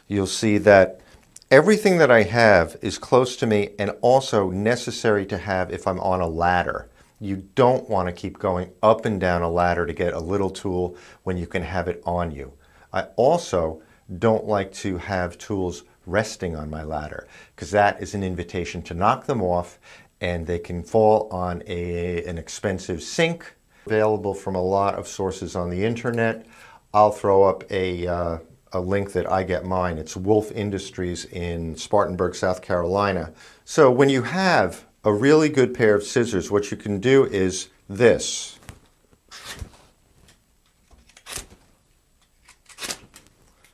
you'll see that everything that I have is close to me and also necessary to have if I'm on a ladder. You don't want to keep going up and down a ladder to get a little tool when you can have it on you. I also don't like to have tools resting on my ladder because that is an invitation to knock them off, and they can fall on an expensive sink. Available from a lot of sources on the internet. I'll throw up a link that I get mine. It's Wolf Industries in Spartanburg, South Carolina. So when you have a really good pair of scissors, what you can do is this.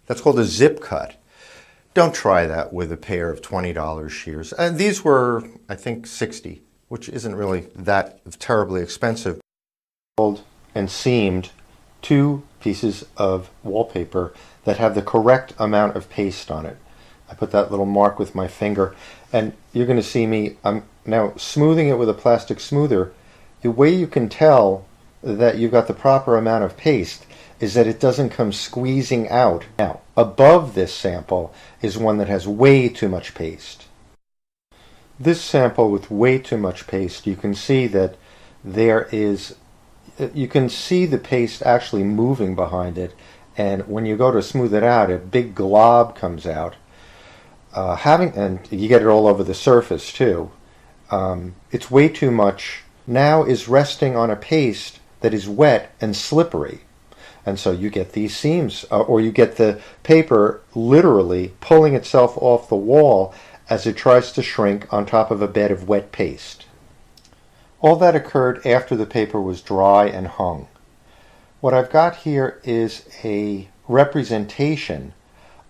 That's called a zip cut. Don't try that with a pair of $20 shears. And these were, I think, $60, which isn't really that terribly expensive. And seamed 2 pieces of wallpaper that have the correct amount of paste on it. I put that little mark with my finger, and you're going to see me, I'm now smoothing it with a plastic smoother. The way you can tell that you've got the proper amount of paste is that it doesn't come squeezing out. Now, above this sample is one that has way too much paste. This sample with way too much paste, you can see that you can see the paste actually moving behind it, and when you go to smooth it out, a big glob comes out. And you get it all over the surface too. It's way too much. Now is resting on a paste that is wet and slippery. And so you get these seams, or you get the paper literally pulling itself off the wall as it tries to shrink on top of a bed of wet paste. All that occurred after the paper was dry and hung. What I've got here is a representation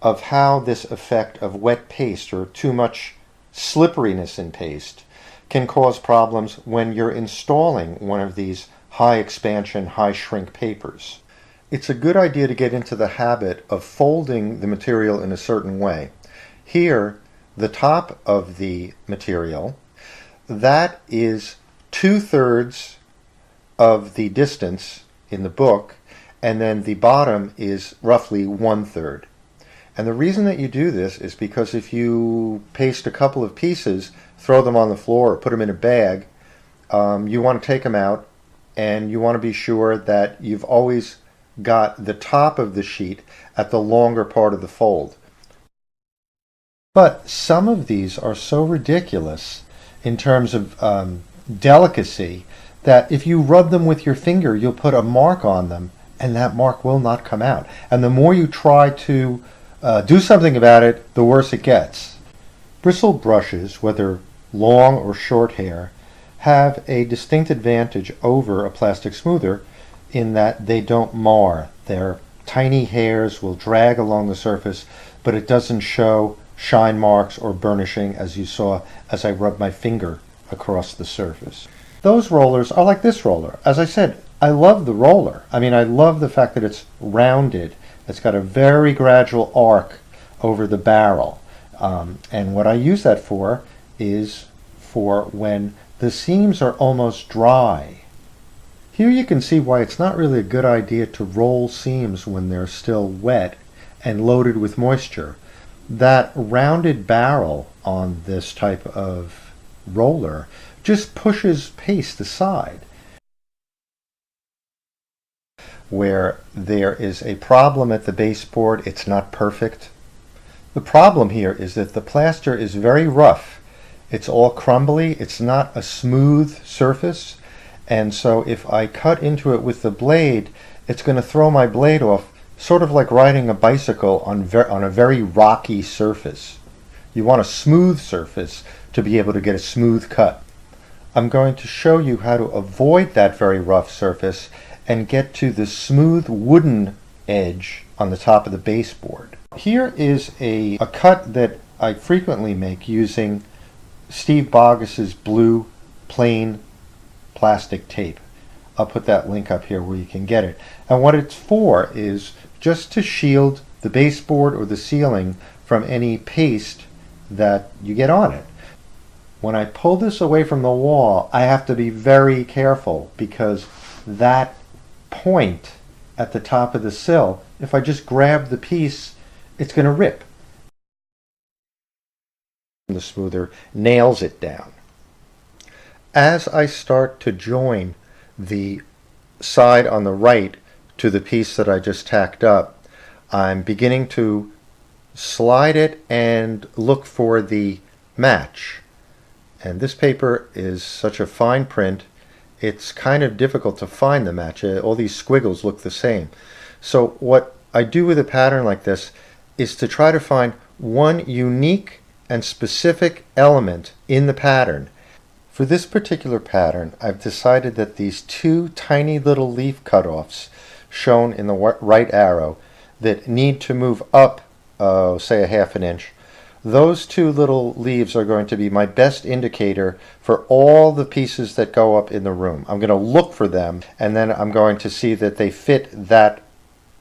of how this effect of wet paste or too much slipperiness in paste can cause problems when you're installing one of these high expansion, high shrink papers. It's a good idea to get into the habit of folding the material in a certain way. Here, the top of the material, that is 2/3 of the distance in the book, and then the bottom is roughly 1/3. And the reason that you do this is because if you paste a couple of pieces, throw them on the floor or put them in a bag, you want to take them out, and you want to be sure that you've always got the top of the sheet at the longer part of the fold. But some of these are so ridiculous in terms of delicacy that if you rub them with your finger, you'll put a mark on them, and that mark will not come out. And the more you try to do something about it, the worse it gets. Bristle brushes, whether long or short hair, have a distinct advantage over a plastic smoother in that they don't mar. Their tiny hairs will drag along the surface, but it doesn't show shine marks or burnishing as you saw as I rubbed my finger across the surface. Those rollers are like this roller. As I said, I love the roller. I mean, I love the fact that it's rounded. It's got a very gradual arc over the barrel. And what I use that for is for when the seams are almost dry. Here you can see why it's not really a good idea to roll seams when they're still wet and loaded with moisture. That rounded barrel on this type of roller just pushes paste aside. Where there is a problem at the baseboard, it's not perfect. The problem here is that the plaster is very rough. It's all crumbly. It's not a smooth surface. And so if I cut into it with the blade, it's going to throw my blade off, sort of like riding a bicycle on a very rocky surface. You want a smooth surface to be able to get a smooth cut. I'm going to show you how to avoid that very rough surface and get to the smooth wooden edge on the top of the baseboard. Here is a cut that I frequently make using Steve Bogus's blue plain plastic tape. I'll put that link up here where you can get it. And what it's for is just to shield the baseboard or the ceiling from any paste that you get on it. When I pull this away from the wall, I have to be very careful because that point at the top of the sill, if I just grab the piece, it's going to rip. the smoother nails it down. As I start to join the side on the right to the piece that I just tacked up, I'm beginning to slide it and look for the match. And this paper is such a fine print, it's kind of difficult to find the match. All these squiggles look the same. So what I do with a pattern like this is to try to find one unique and specific element in the pattern. For this particular pattern, I've decided that these two tiny little leaf cutoffs shown in the right arrow that need to move up, say a half an inch, those two little leaves are going to be my best indicator for all the pieces that go up in the room. I'm going to look for them, and then I'm going to see that they fit that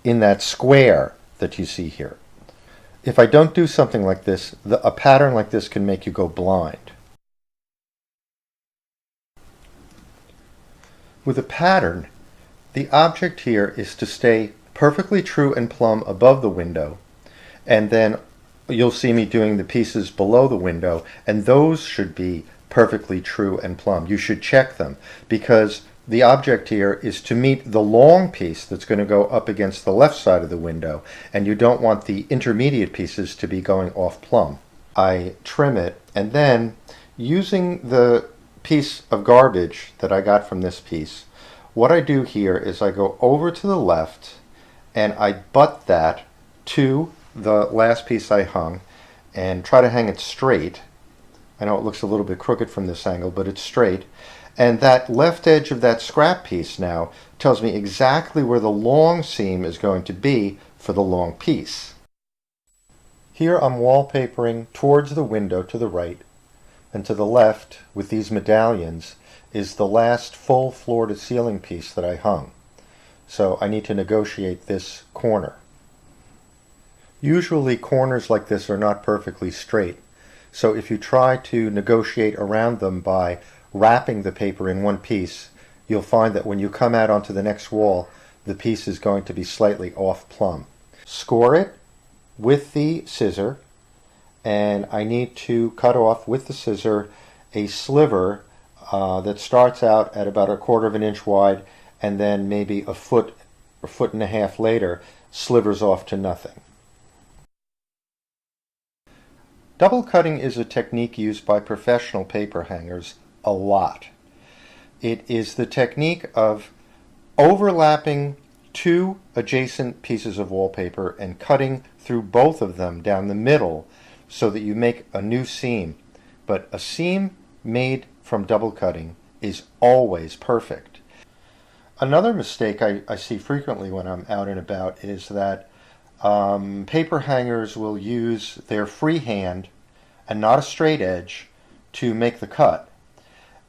in that square that you see here. If I don't do something like this, a pattern like this can make you go blind. With a pattern, the object here is to stay perfectly true and plumb above the window, and then you'll see me doing the pieces below the window, and those should be perfectly true and plumb. You should check them, because the object here is to meet the long piece that's going to go up against the left side of the window, and you don't want the intermediate pieces to be going off plumb. I trim it, and then using the piece of garbage that I got from this piece, what I do here is I go over to the left and I butt that to the last piece I hung and try to hang it straight. I know it looks a little bit crooked from this angle, but it's straight. And that left edge of that scrap piece now tells me exactly where the long seam is going to be for the long piece. Here I'm wallpapering towards the window to the right, and to the left, with these medallions, is the last full floor-to-ceiling piece that I hung. So I need to negotiate this corner. Usually corners like this are not perfectly straight, so if you try to negotiate around them by wrapping the paper in one piece, you'll find that when you come out onto the next wall, the piece is going to be slightly off plumb. Score it with the scissor, and I need to cut off with the scissor a sliver that starts out at about 1/4 of an inch wide, and then maybe a foot or foot and a half later slivers off to nothing. Double cutting is a technique used by professional paper hangers a lot. It is the technique of overlapping two adjacent pieces of wallpaper and cutting through both of them down the middle so that you make a new seam. But a seam made from double cutting is always perfect. Another mistake I see frequently when I'm out and about is that paper hangers will use their free hand and not a straight edge to make the cut.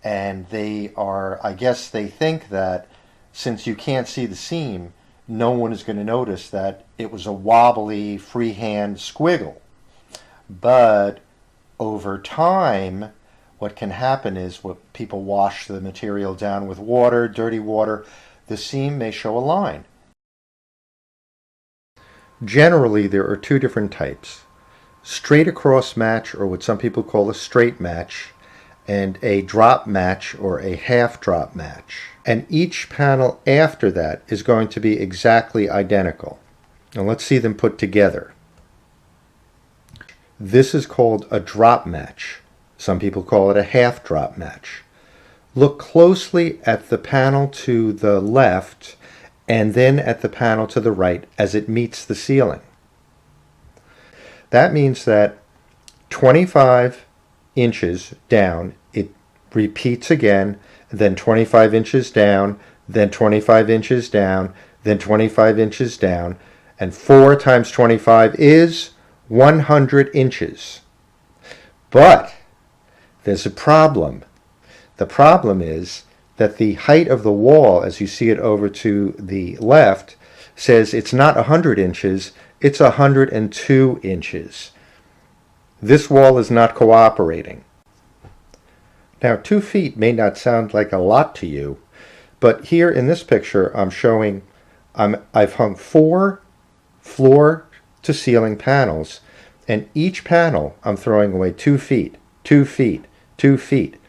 And I guess they think that since you can't see the seam, no one is going to notice that it was a wobbly freehand squiggle. But over time, what can happen is when people wash the material down with water, dirty water, the seam may show a line. Generally, there are two different types: straight across match, or what some people call a straight match, and a drop match or a half drop match. And each panel after that is going to be exactly identical. Now let's see them put together. This is called a drop match. Some people call it a half drop match. Look closely at the panel to the left and then at the panel to the right as it meets the ceiling. That means that 25 inches down, it repeats again, then 25 inches down, then 25 inches down, then 25 inches down, and 4 times 25 is 100 inches. But there's a problem. The problem is that the height of the wall, as you see it over to the left, says it's not 100 inches, it's 102 inches. This wall is not cooperating. Now, 2 feet may not sound like a lot to you, but here in this picture I'm showing I've hung 4 floor to ceiling panels, And each panel, I'm throwing away 2 feet, 2 feet, 2 feet.